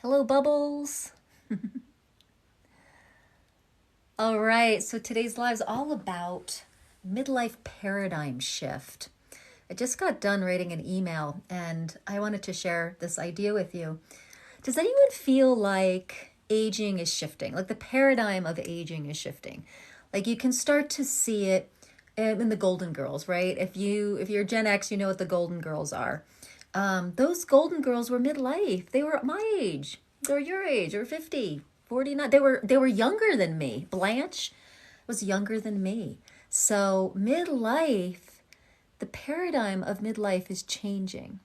Hello, Bubbles. All right, so today's live is all about midlife paradigm shift. I just got done writing an email and I wanted to share this idea with you. Does anyone feel like aging is shifting? Like the paradigm of aging is shifting? Like you can start to see it in the Golden Girls, right? If you're Gen X, you know what the Golden Girls are. Those Golden Girls were midlife. They were my age. They were your age. They were 50, 49. They were younger than me. Blanche was younger than me. So midlife, the paradigm of midlife is changing.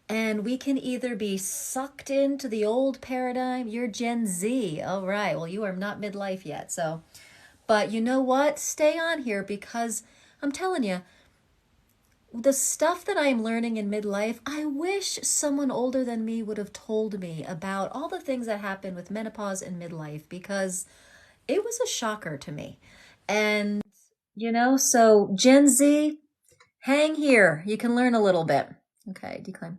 And we can either be sucked into the old paradigm. You're Gen Z. All right. Well, you are not midlife yet. So, but you know what? Stay on here because I'm telling you, the stuff that I am learning in midlife, I wish someone older than me would have told me about all the things that happen with menopause and midlife because it was a shocker to me. And, so Gen Z, hang here. You can learn a little bit. Okay, decline.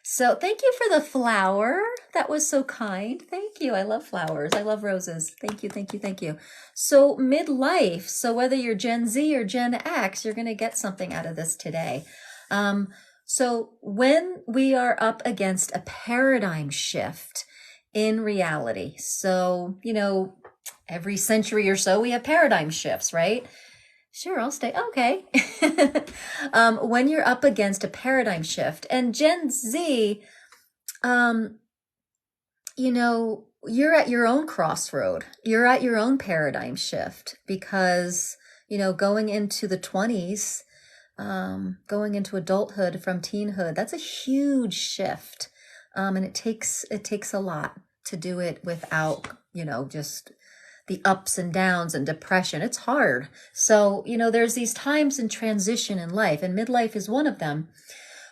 So thank you for the flower. That was so kind. Thank you. I love flowers. I love roses. Thank you, thank you, thank you. So midlife. So whether you're Gen Z or Gen X, you're going to get something out of this today. So when we are up against a paradigm shift in reality, so, every century or so we have paradigm shifts, right? Sure, I'll stay. Okay. When you're up against a paradigm shift and Gen Z, um, you're at your own crossroad. You're at your own paradigm shift because, going into the 20s, going into adulthood from teenhood, that's a huge shift. And it takes a lot to do it without, just the ups and downs and depression. It's hard. So, there's these times in transition in life, and midlife is one of them.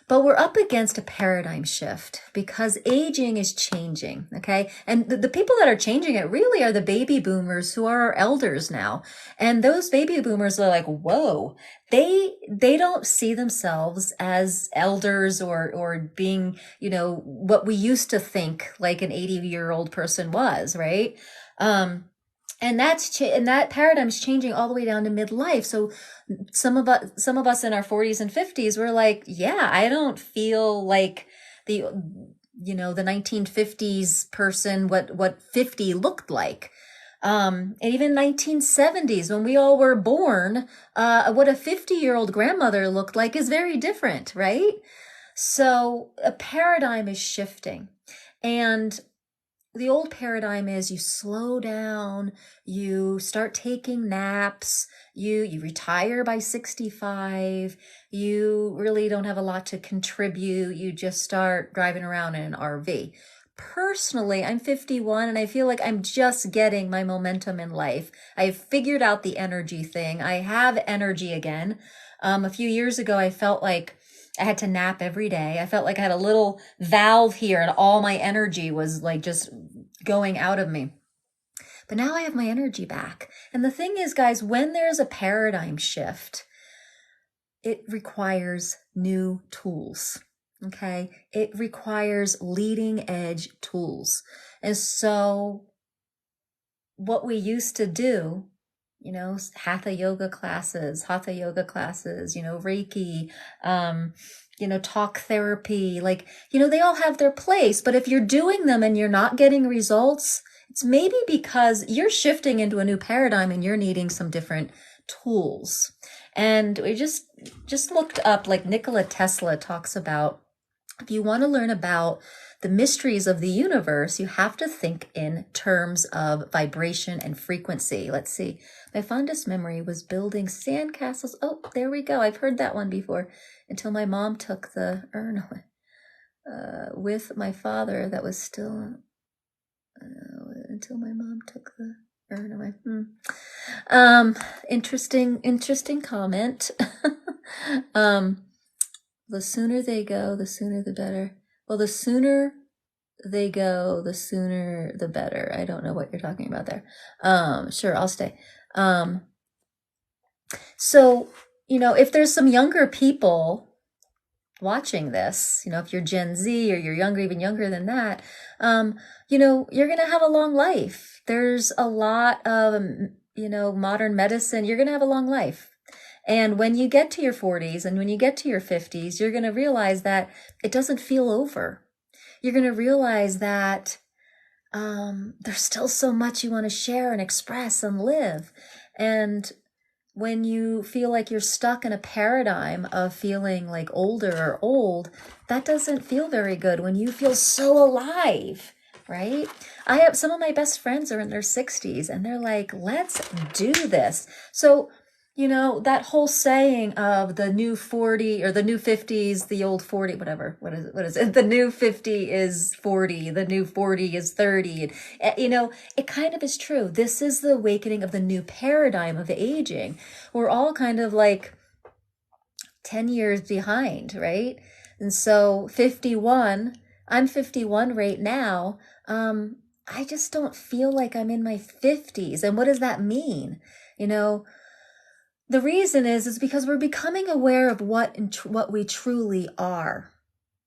But we're up against a paradigm shift because aging is changing, okay? And the people that are changing it really are the baby boomers who are our elders now. And those baby boomers are like, whoa, they don't see themselves as elders or being, what we used to think like an 80-year-old person was, right? And that paradigm's changing all the way down to midlife. So some of us in our 40s and 50s were like, yeah, I don't feel like the the 1950s person what 50 looked like. And even 1970s when we all were born, what a 50-year-old grandmother looked like is very different, right? So a paradigm is shifting. And the old paradigm is you slow down, you start taking naps, you retire by 65, you really don't have a lot to contribute, you just start driving around in an RV. Personally, I'm 51 and I feel like I'm just getting my momentum in life. I've figured out the energy thing. I have energy again. A few years ago, I felt like I had to nap every day. I felt like I had a little valve here and all my energy was like just going out of me. But now I have my energy back. And the thing is, guys, when there's a paradigm shift, it requires new tools. Okay. It requires leading edge tools. And so what we used to do, hatha yoga classes, Reiki, talk therapy, like, they all have their place. But if you're doing them and you're not getting results, it's maybe because you're shifting into a new paradigm and you're needing some different tools. And we just looked up, like Nikola Tesla talks about, if you want to learn about the mysteries of the universe, you have to think in terms of vibration and frequency. Let's see. My fondest memory was building sandcastles. Oh, there we go. I've heard that one before. Until my mom took the urn away. With my father, that was still until my mom took the urn away. Interesting comment. The sooner they go, the sooner the better. Well, the sooner they go, the sooner the better. I don't know what you're talking about there. Sure, I'll stay. So, if there's some younger people watching this, if you're Gen Z or you're younger, even younger than that, you're going to have a long life. There's a lot of, modern medicine. You're going to have a long life. And when you get to your 40s and when you get to your 50s, you're going to realize that it doesn't feel over. You're going to realize that there's still so much you want to share and express and live. And when you feel like you're stuck in a paradigm of feeling like older or old, that doesn't feel very good when you feel so alive, right? I have some of my best friends are in their 60s and they're like, let's do this. So, that whole saying of the new 40 or the new 50s, the old 40, whatever, what is it? The new 50 is 40, the new 40 is 30. And, it kind of is true. This is the awakening of the new paradigm of aging. We're all kind of like 10 years behind, right? And so 51, I'm 51 right now. I just don't feel like I'm in my 50s. And what does that mean? The reason is because we're becoming aware of what we truly are,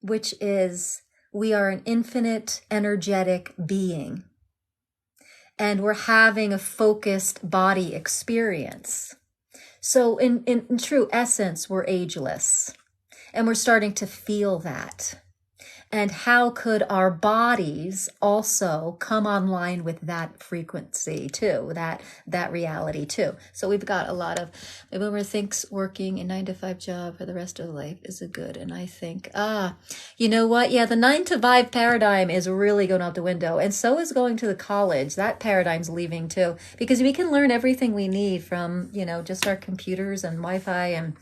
which is we are an infinite energetic being. And we're having a focused body experience. So in true essence, we're ageless. And we're starting to feel that. And how could our bodies also come online with that frequency too, that reality too? So we've got a lot of, my boomer thinks working a 9-to-5 job for the rest of life is a good. And I think, you know what? Yeah, the 9-to-5 paradigm is really going out the window. And so is going to the college. That paradigm's leaving too, because we can learn everything we need from, just our computers and Wi-Fi and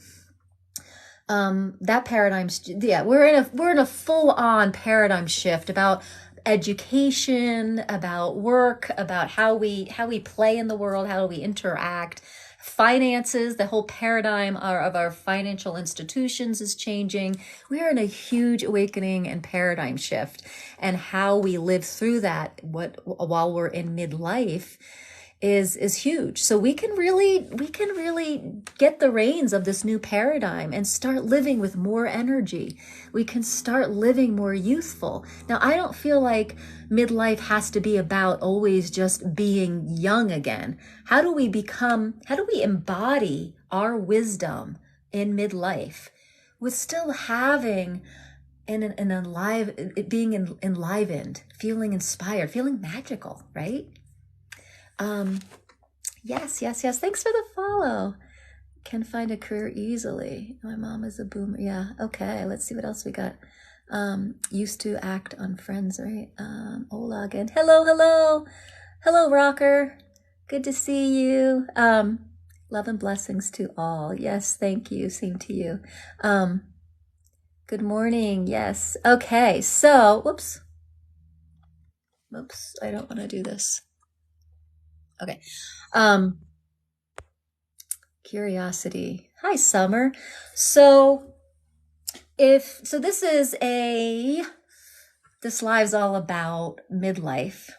that paradigm's, we're in a full-on paradigm shift about education, about work, about how we play in the world, how we interact, finances. The whole paradigm of our financial institutions is changing. We're in a huge awakening and paradigm shift, and how we live through that while we're in midlife is huge. So we can really get the reins of this new paradigm and start living with more energy. We can start living more youthful. Now, I don't feel like midlife has to be about always just being young again. How do we embody our wisdom in midlife with still having being enlivened, feeling inspired, feeling magical, right? Yes. Thanks for the follow. Can find a career easily. My mom is a boomer. Yeah. Okay. Let's see what else we got. Used to act on Friends, right? Hola again. Hello, rocker. Good to see you. Love and blessings to all. Yes. Thank you. Same to you. Good morning. Yes. Okay. So, whoops. I don't want to do this. Okay. Curiosity. Hi, Summer. So this live's all about midlife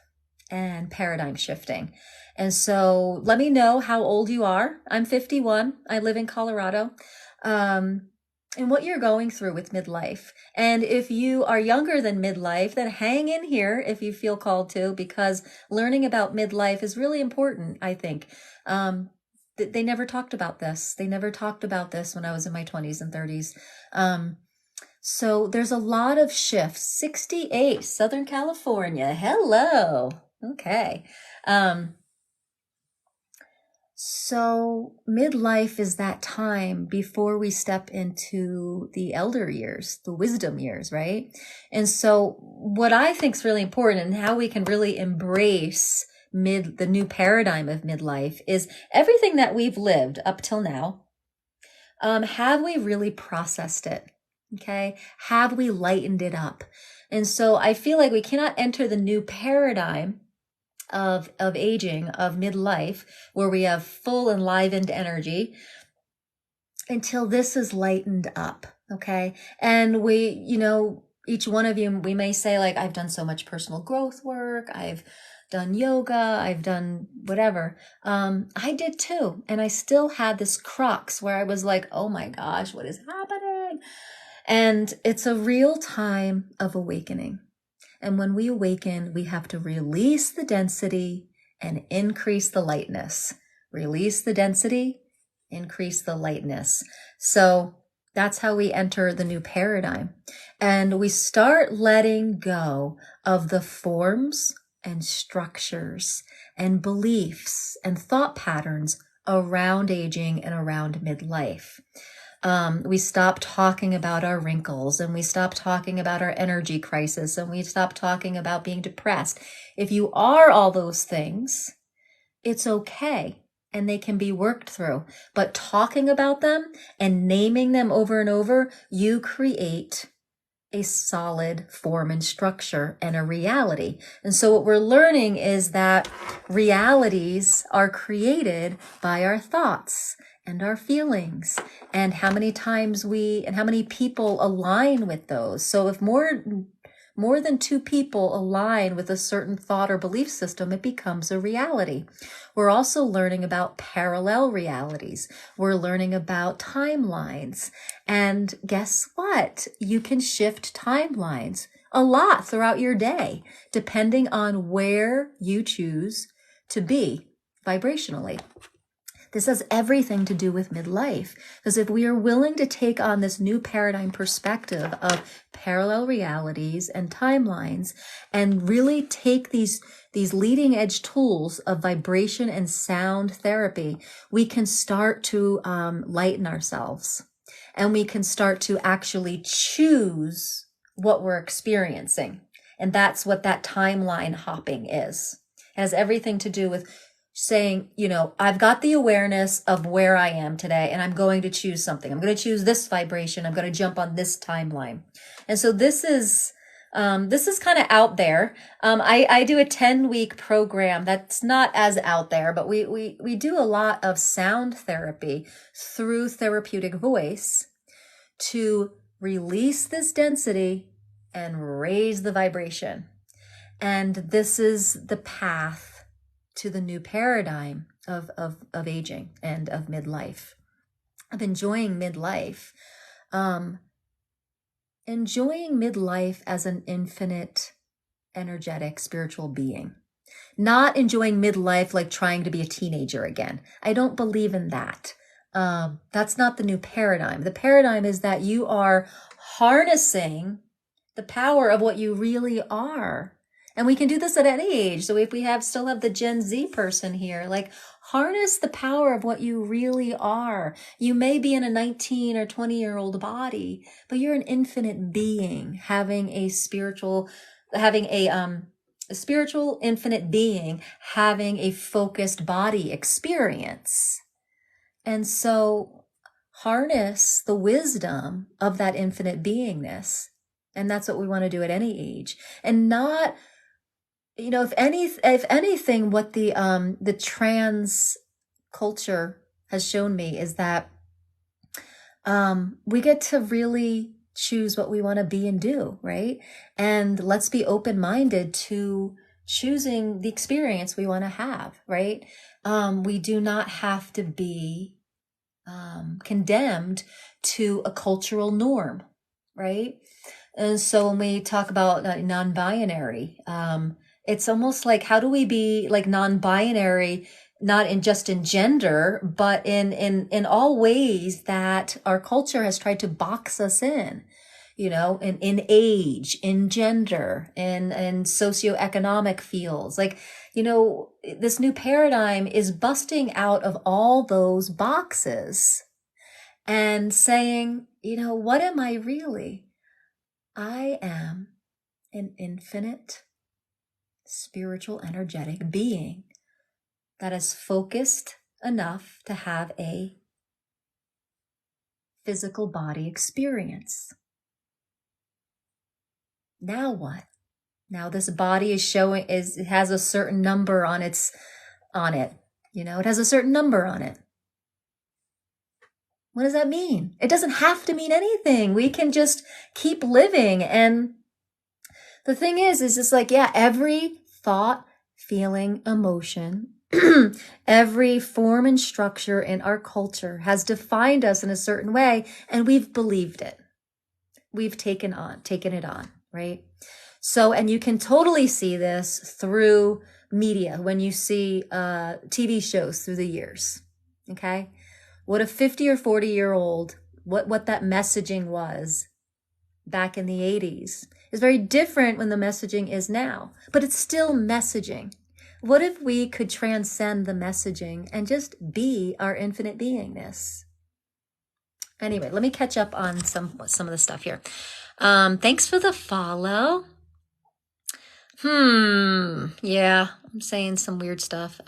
and paradigm shifting. And so let me know how old you are. I'm 51. I live in Colorado. And what you're going through with midlife. And if you are younger than midlife, then hang in here if you feel called to, because learning about midlife is really important, I think. They never talked about this. They never talked about this when I was in my 20s and 30s. So there's a lot of shifts. 68, Southern California. Hello. Okay. So midlife is that time before we step into the elder years, the wisdom years, right? And so what I think is really important and how we can really embrace the new paradigm of midlife is everything that we've lived up till now. Have we really processed it? Okay. Have we lightened it up? And so I feel like we cannot enter the new paradigm of aging, of midlife, where we have full enlivened energy until this is lightened up. Okay. And we, each one of you, we may say like, I've done so much personal growth work. I've done yoga. I've done whatever. I did too. And I still had this crux where I was like, oh my gosh, what is happening? And it's a real time of awakening. And when we awaken, we have to release the density and increase the lightness. Release the density, increase the lightness. So that's how we enter the new paradigm. And we start letting go of the forms and structures and beliefs and thought patterns around aging and around midlife. We stop talking about our wrinkles, and we stop talking about our energy crisis, and we stop talking about being depressed. If you are all those things, it's okay, and they can be worked through. But talking about them and naming them over and over, you create a solid form and structure and a reality. And so what we're learning is that realities are created by our thoughts and our feelings, and how many times and how many people align with those. So if more than two people align with a certain thought or belief system, it becomes a reality. We're also learning about parallel realities. We're learning about timelines. And guess what? You can shift timelines a lot throughout your day, depending on where you choose to be vibrationally. This has everything to do with midlife, because if we are willing to take on this new paradigm perspective of parallel realities and timelines and really take these leading edge tools of vibration and sound therapy, we can start to lighten ourselves, and we can start to actually choose what we're experiencing. And that's what that timeline hopping is. It has everything to do with saying, I've got the awareness of where I am today, and I'm going to choose something. I'm going to choose this vibration. I'm going to jump on this timeline. And so this is kind of out there. I do a 10-week program that's not as out there, but we do a lot of sound therapy through therapeutic voice to release this density and raise the vibration. And this is the path to the new paradigm of aging and of midlife. Of enjoying midlife. Enjoying midlife as an infinite, energetic, spiritual being. Not enjoying midlife like trying to be a teenager again. I don't believe in that. That's not the new paradigm. The paradigm is that you are harnessing the power of what you really are. And we can do this at any age. So if we still have the Gen Z person here, harness the power of what you really are. You may be in a 19 or 20-year-old body, but you're an infinite being having a spiritual infinite being having a focused body experience. And so harness the wisdom of that infinite beingness. And that's what we want to do at any age. And not, if anything, what the trans culture has shown me is that we get to really choose what we want to be and do, right? And let's be open-minded to choosing the experience we want to have, right? We do not have to be condemned to a cultural norm, right? And so when we talk about non-binary, it's almost like, how do we be like non-binary, not just in gender, but in all ways that our culture has tried to box us in, in age, in gender, in socioeconomic fields. This new paradigm is busting out of all those boxes and saying, what am I really? I am an infinite, spiritual, energetic being that is focused enough to have a physical body experience. Now what? Now this body it has a certain number on it. It has a certain number on it. What does that mean? It doesn't have to mean anything. We can just keep living. And the thing is just every thought, feeling, emotion, every form and structure in our culture has defined us in a certain way, and we've believed it. we've taken it on, right? So, and you can totally see this through media when you see TV shows through the years. Okay. What a 50 or 40-year-old, what that messaging was back in the 80s is very different when the messaging is now, but it's still messaging. What if we could transcend the messaging and just be our infinite beingness? Anyway, let me catch up on some of the stuff here. Thanks for the follow. Yeah, I'm saying some weird stuff.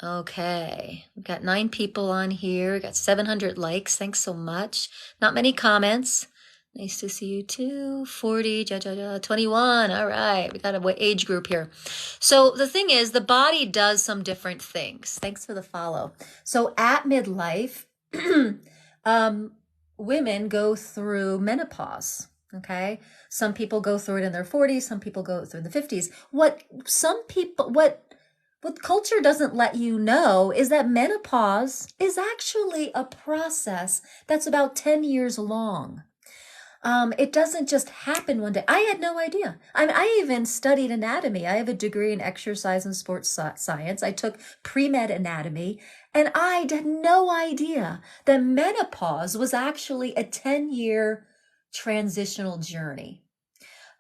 Okay, we've got 9 people on here. We got 700 likes. Thanks so much. Not many comments. Nice to see you too. 40, 21. All right, we got a age group here. So the thing is, the body does some different things. Thanks for the follow. So at midlife, women go through menopause. Okay, some people go through it in their 40s. Some people go through the 50s. What culture doesn't let you know is that menopause is actually a process that's about 10 years long. It doesn't just happen one day. I had no idea. I even studied anatomy. I have a degree in exercise and sports science. I took pre-med anatomy, and I had no idea that menopause was actually a 10-year transitional journey.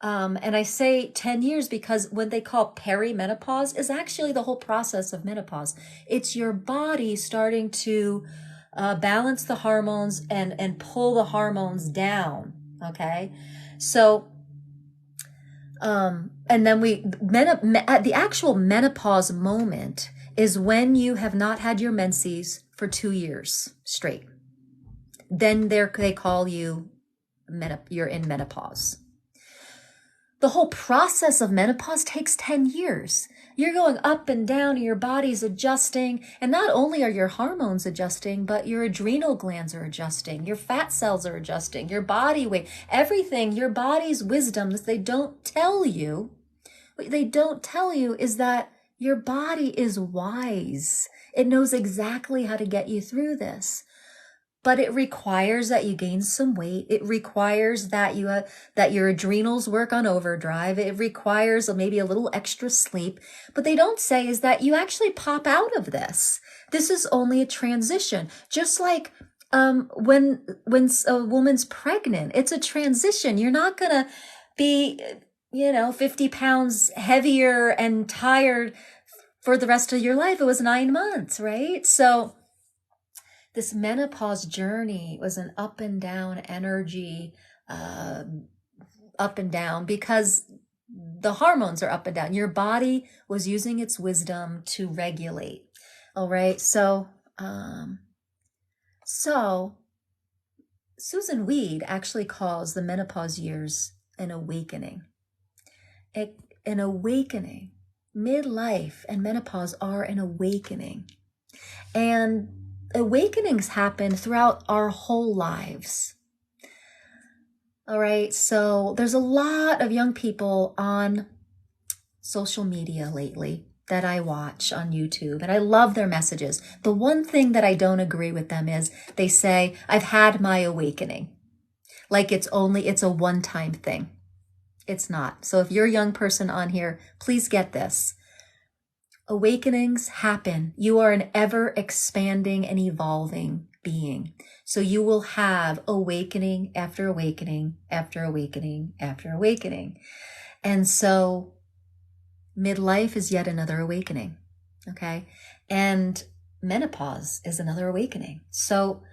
And I say 10 years because what they call perimenopause is actually the whole process of menopause. It's your body starting to balance the hormones and pull the hormones down. Okay. So, and then the actual menopause moment is when you have not had your menses for 2 years straight. Then they call you, you're in menopause. The whole process of menopause takes 10 years. You're going up and down, and your body's adjusting. And not only are your hormones adjusting, but your adrenal glands are adjusting. Your fat cells are adjusting. Your body weight, everything, your body's wisdom that they don't tell you. What they don't tell you is that your body is wise. It knows exactly how to get you through this. But it requires that you gain some weight. It requires that that your adrenals work on overdrive. It requires maybe a little extra sleep. But they don't say is that you actually pop out of this. This is only a transition. Just like when a woman's pregnant, it's a transition. You're not gonna be 50 pounds heavier and tired for the rest of your life. It was 9 months, right? So this menopause journey was an up and down energy, up and down, because the hormones are up and down. Your body was using its wisdom to regulate. All right. So Susan Weed actually calls the menopause years an awakening. An awakening. Midlife and menopause are an awakening. And awakenings happen throughout our whole lives. All right, so there's a lot of young people on social media lately that I watch on YouTube, and I love their messages. The one thing that I don't agree with them is they say, I've had my awakening. Like it's a one-time thing. It's not. So if you're a young person on here, please get this. Awakenings happen. You are an ever expanding and evolving being. So you will have awakening after awakening after awakening after awakening. And so midlife is yet another awakening. Okay. And menopause is another awakening. So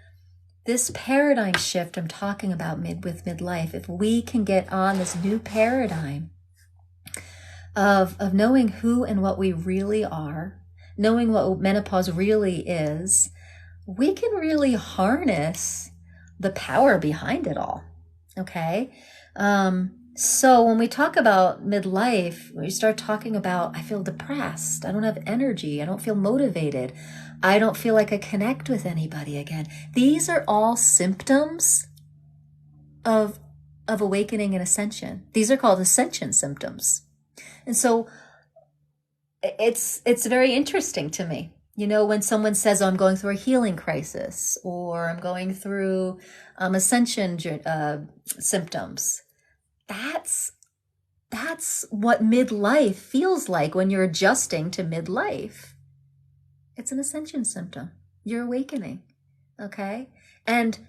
this paradigm shift I'm talking about with midlife, if we can get on this new paradigm of knowing who and what we really are, knowing what menopause really is, we can really harness the power behind it all. Okay. So when we talk about midlife, we start talking about, I feel depressed. I don't have energy. I don't feel motivated. I don't feel like I connect with anybody again. These are all symptoms of awakening and ascension. These are called ascension symptoms. And so it's very interesting to me. You know, when someone says, oh, I'm going through a healing crisis, or I'm going through ascension symptoms, that's what midlife feels like when you're adjusting to midlife. It's an ascension symptom. You're awakening. Okay? And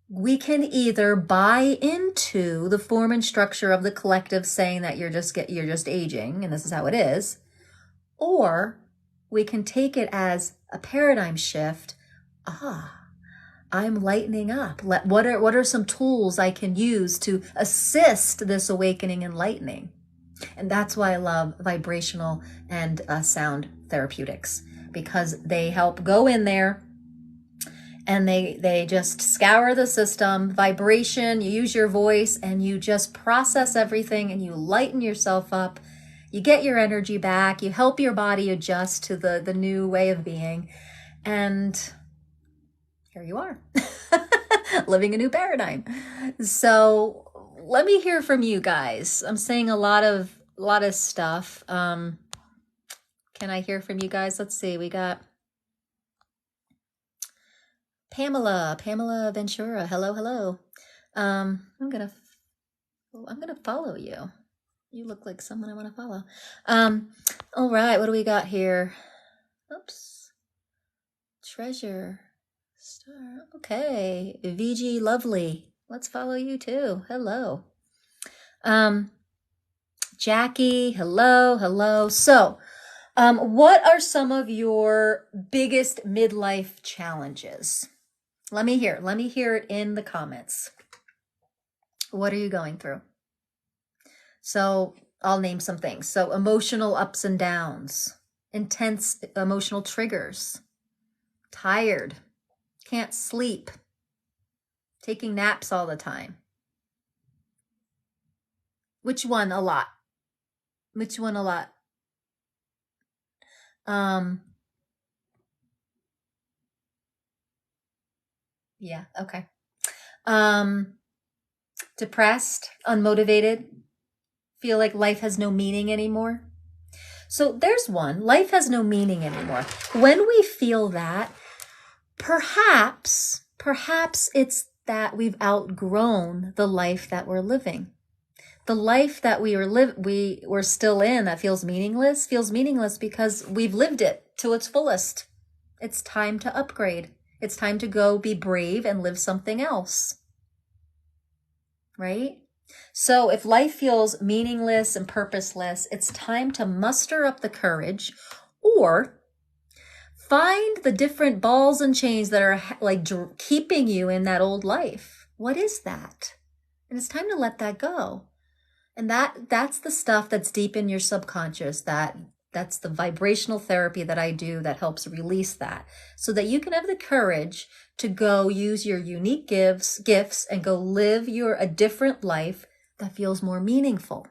we can either buy into the form and structure of the collective saying that you're just aging and this is how it is, or we can take it as a paradigm shift. I'm lightening up. What are some tools I can use to assist this awakening and lightening? And that's why I love vibrational and sound therapeutics, because they help go in there and they just scour the system. Vibration, you use your voice and you just process everything and you lighten yourself up. You get your energy back. You help your body adjust to the new way of being. And here you are, living a new paradigm. So let me hear from you guys. I'm saying a lot of stuff. Can I hear from you guys? Let's see. We got Pamela Ventura. Hello. I'm gonna follow you. You look like someone I want to follow. All right. What do we got here? Oops. Treasure. Star. Okay. VG Lovely. Let's follow you too. Hello. Jackie. Hello. So, what are some of your biggest midlife challenges? Let me hear it in the comments. What are you going through? So I'll name some things. So emotional ups and downs, intense emotional triggers, tired, can't sleep, taking naps all the time. Which one a lot? Yeah, okay. Depressed, unmotivated, feel like life has no meaning anymore. So there's one. Life has no meaning anymore. When we feel that, perhaps it's that we've outgrown the life that we're living. The life that we're still in that feels meaningless because we've lived it to its fullest. It's time to upgrade. It's time to go be brave and live something else. Right? So if life feels meaningless and purposeless, it's time to muster up the courage or find the different balls and chains that are like keeping you in that old life. What is that? And it's time to let that go. And that's the stuff that's deep in your subconscious. That's the vibrational therapy that I do that helps release that, so that you can have the courage to go use your unique gifts and go live a different life that feels more meaningful.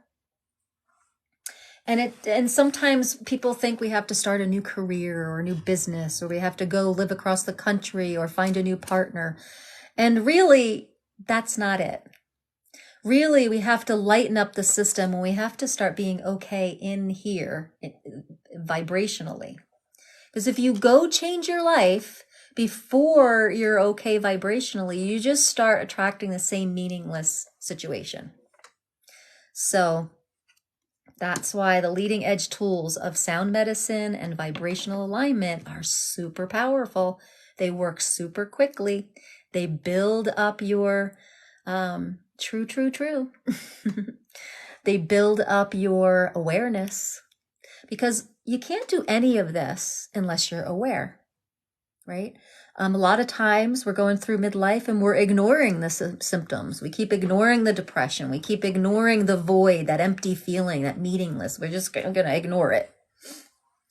And sometimes people think we have to start a new career or a new business, or we have to go live across the country or find a new partner. And really, that's not it. Really, we have to lighten up the system, and we have to start being okay in here vibrationally. Because if you go change your life before you're okay vibrationally, you just start attracting the same meaningless situation. So that's why the leading edge tools of sound medicine and vibrational alignment are super powerful. They work super quickly. They build up your true. They build up your awareness, because you can't do any of this unless you're aware, right? A lot of times we're going through midlife and we're ignoring the symptoms. We keep ignoring the depression. We keep ignoring the void, that empty feeling, that meaningless. We're just going to ignore it.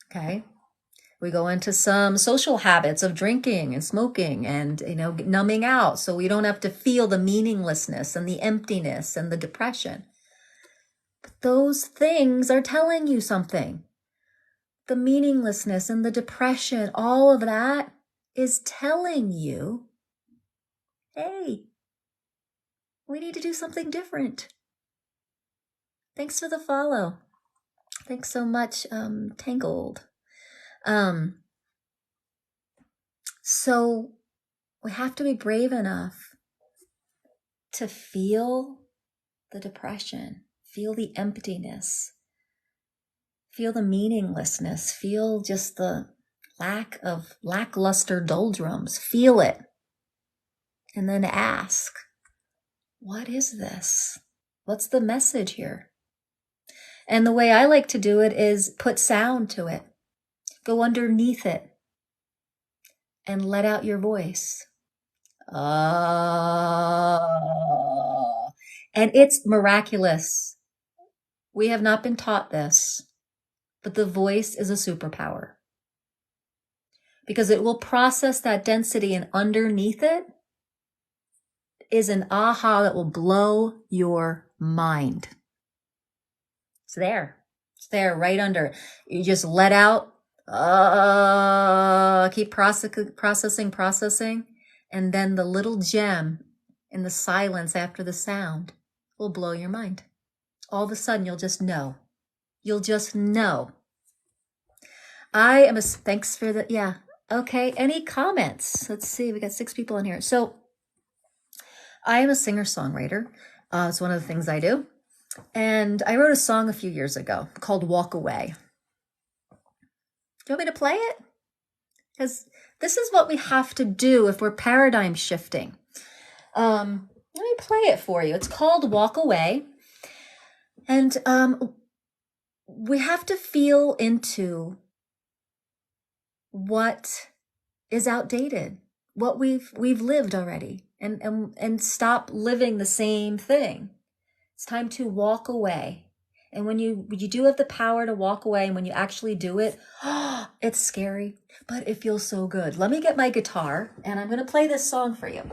Okay. We go into some social habits of drinking and smoking and, numbing out, so we don't have to feel the meaninglessness and the emptiness and the depression. But those things are telling you something. The meaninglessness and the depression, all of that is telling you, hey, we need to do something different. Thanks for the follow. Thanks so much, Tangled. So we have to be brave enough to feel the depression, feel the emptiness, feel the meaninglessness, feel just the lackluster doldrums, feel it. And then ask, what is this? What's the message here? And the way I like to do it is put sound to it. Go underneath it and let out your voice. And it's miraculous. We have not been taught this, but the voice is a superpower because it will process that density, and underneath it is an aha that will blow your mind. It's there. It's there right under. You just let out, keep processing. And then the little gem in the silence after the sound will blow your mind. All of a sudden, you'll just know. You'll just know. Thanks for the, yeah. Okay, any comments? Let's see, we got 6 people in here. So I am a singer-songwriter. It's one of the things I do. And I wrote a song a few years ago called Walk Away. Do you want me to play it? Because this is what we have to do if we're paradigm shifting. Let me play it for you. It's called Walk Away. And we have to feel into what is outdated, what we've lived already, and stop living the same thing. It's time to walk away. And when you do have the power to walk away, and when you actually do it, it's scary, but it feels so good. Let me get my guitar, and I'm going to play this song for you.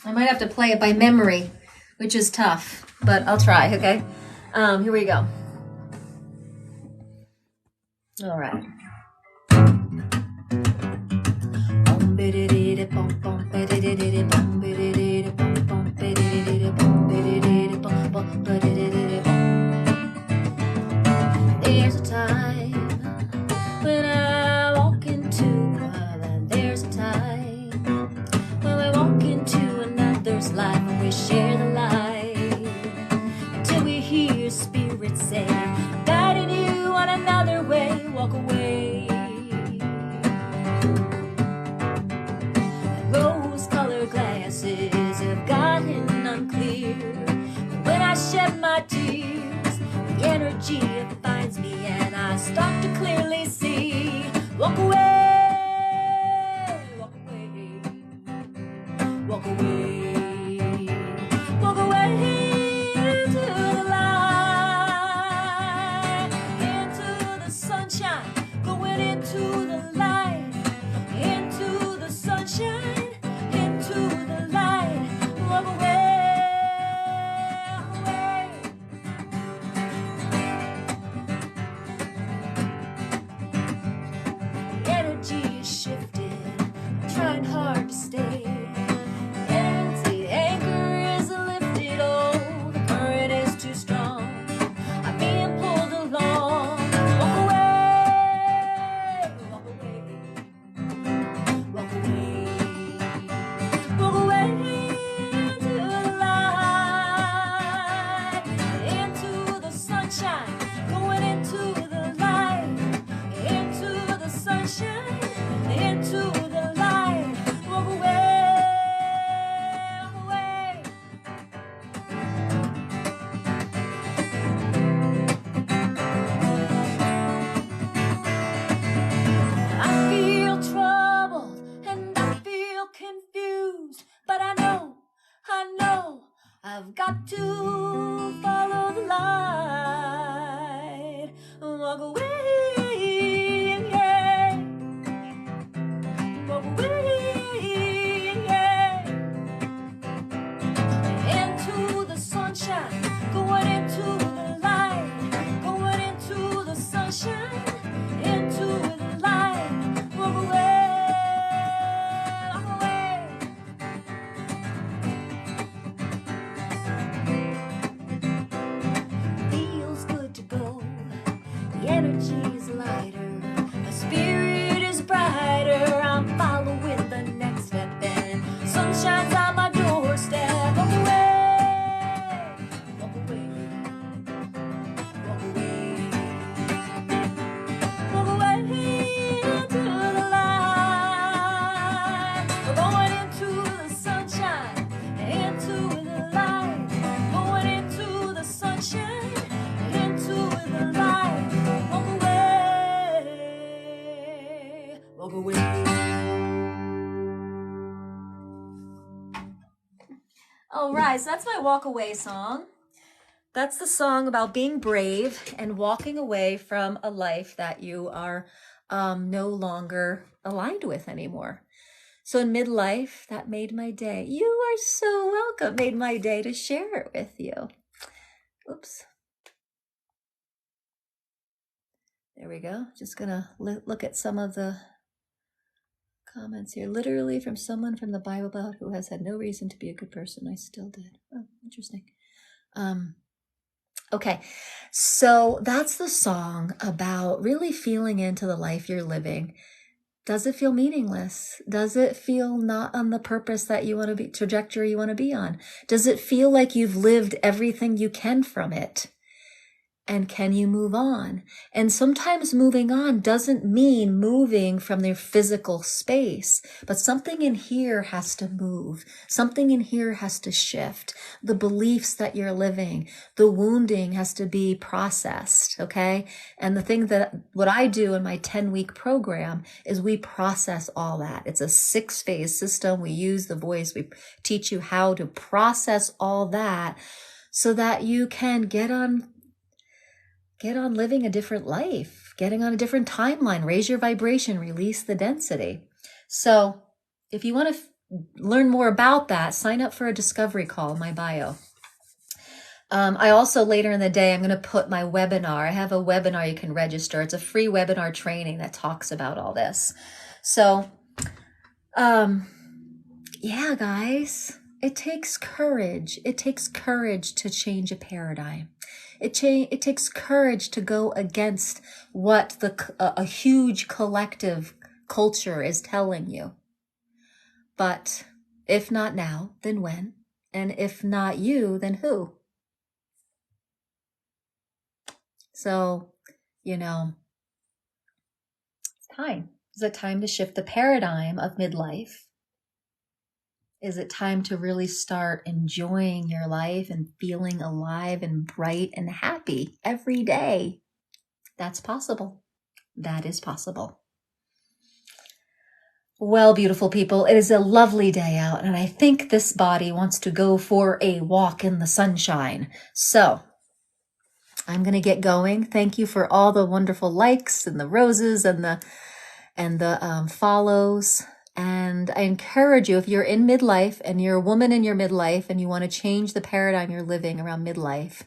I might have to play it by memory, which is tough, but I'll try, okay? Here we go. All right. There's a time when I walk into heaven. There's a time when we walk into another's life, and we share the light until we hear spirits say, guiding you on another way. Walk away. Rose-colored glasses have gotten unclear. When I shed my tears, the energy it finds me, and I start to clearly see. Walk away, walk away, walk away, walk away into the light, into the sunshine, going into the light, into the sunshine, into the light. Walk away. Energy is shifting, trying hard to stay. And the anchor is lifted, oh, the current is too strong. I'm being pulled along. Walk away, walk away, walk away, walk away into the light, into the sunshine, going into the light, into the sunshine, into the light. Walk away, walk away. I feel troubled and I feel confused, but I know I've got to follow the light. Walk away, yeah. Walk away, yeah. Into All right, so that's my walk away song. That's the song about being brave and walking away from a life that you are no longer aligned with anymore. So in midlife, that made my day. You are so welcome. Made my day to share it with you. Oops. There we go. Just gonna look at some of the comments here. Literally from someone from the Bible Belt who has had no reason to be a good person. I still did. Oh, interesting. Okay, so that's the song about really feeling into the life you're living. Does it feel meaningless? Does it feel not on the purpose that you want to be, trajectory you want to be on? Does it feel like you've lived everything you can from it? And can you move on? And sometimes moving on doesn't mean moving from their physical space, but something in here has to move. Something in here has to shift. The beliefs that you're living, the wounding has to be processed, okay? And the thing that what I do in my 10-week program is we process all that. It's a 6-phase system. We use the voice. We teach you how to process all that so that you can get on living a different life, getting on a different timeline, raise your vibration, release the density. So if you want to learn more about that, sign up for a discovery call in my bio. I also, later in the day, I'm going to put my webinar. I have a webinar you can register. It's a free webinar training that talks about all this. So, yeah, guys, it takes courage. It takes courage to change a paradigm. It takes courage to go against what a huge collective culture is telling you. But if not now, then when? And if not you, then who? So, it's time. Is it time to shift the paradigm of midlife? Is it time to really start enjoying your life and feeling alive and bright and happy every day? That's possible. That is possible. Well, beautiful people, it is a lovely day out, and I think this body wants to go for a walk in the sunshine. So I'm going to get going. Thank you for all the wonderful likes and the roses and the follows. And I encourage you, if you're in midlife and you're a woman in your midlife and you want to change the paradigm you're living around midlife,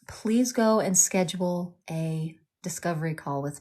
please go and schedule a discovery call with me.